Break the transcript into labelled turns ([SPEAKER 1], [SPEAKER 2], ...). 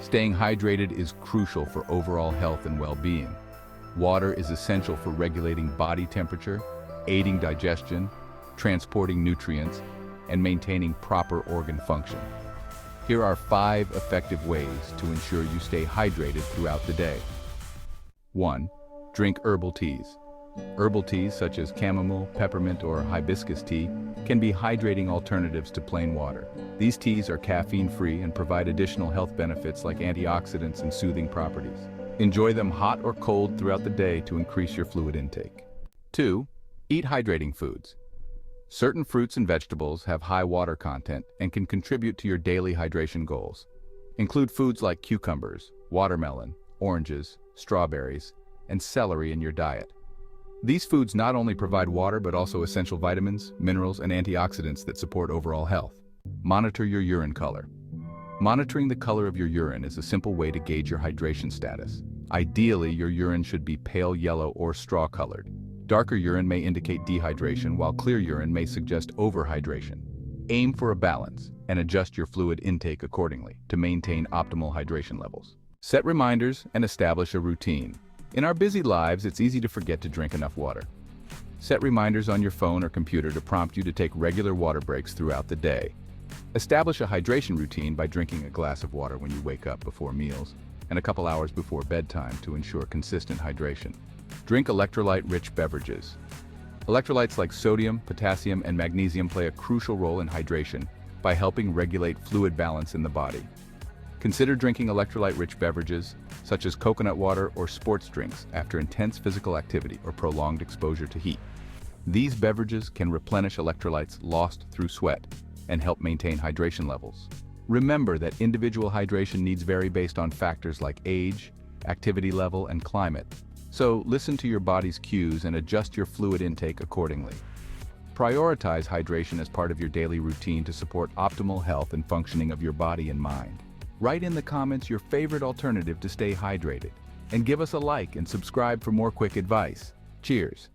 [SPEAKER 1] Staying hydrated is crucial for overall health and well-being. Water is essential for regulating body temperature, aiding digestion, transporting nutrients, and maintaining proper organ function. Here are 5 effective ways to ensure you stay hydrated throughout the day. 1. Drink herbal teas. Herbal teas such as chamomile, peppermint, or hibiscus tea can be hydrating alternatives to plain water. These teas are caffeine-free and provide additional health benefits like antioxidants and soothing properties. Enjoy them hot or cold throughout the day to increase your fluid intake. 2. Eat hydrating foods. Certain fruits and vegetables have high water content and can contribute to your daily hydration goals. Include foods like cucumbers, watermelon, oranges, strawberries, and celery in your diet. These foods not only provide water but also essential vitamins, minerals, and antioxidants that support overall health. Monitor your urine color. Monitoring the color of your urine is a simple way to gauge your hydration status. Ideally, your urine should be pale yellow or straw-colored. Darker urine may indicate dehydration, while clear urine may suggest overhydration. Aim for a balance and adjust your fluid intake accordingly to maintain optimal hydration levels. Set reminders and establish a routine. In our busy lives, it's easy to forget to drink enough water. Set reminders on your phone or computer to prompt you to take regular water breaks throughout the day. Establish a hydration routine by drinking a glass of water when you wake up before meals and a couple hours before bedtime to ensure consistent hydration. Drink electrolyte-rich beverages. Electrolytes like sodium, potassium, and magnesium play a crucial role in hydration by helping regulate fluid balance in the body. Consider drinking electrolyte-rich beverages, such as coconut water or sports drinks, after intense physical activity or prolonged exposure to heat. These beverages can replenish electrolytes lost through sweat and help maintain hydration levels. Remember that individual hydration needs vary based on factors like age, activity level, and climate. So listen to your body's cues and adjust your fluid intake accordingly. Prioritize hydration as part of your daily routine to support optimal health and functioning of your body and mind. Write in the comments your favorite alternative to stay hydrated, and give us a like and subscribe for more quick advice. Cheers!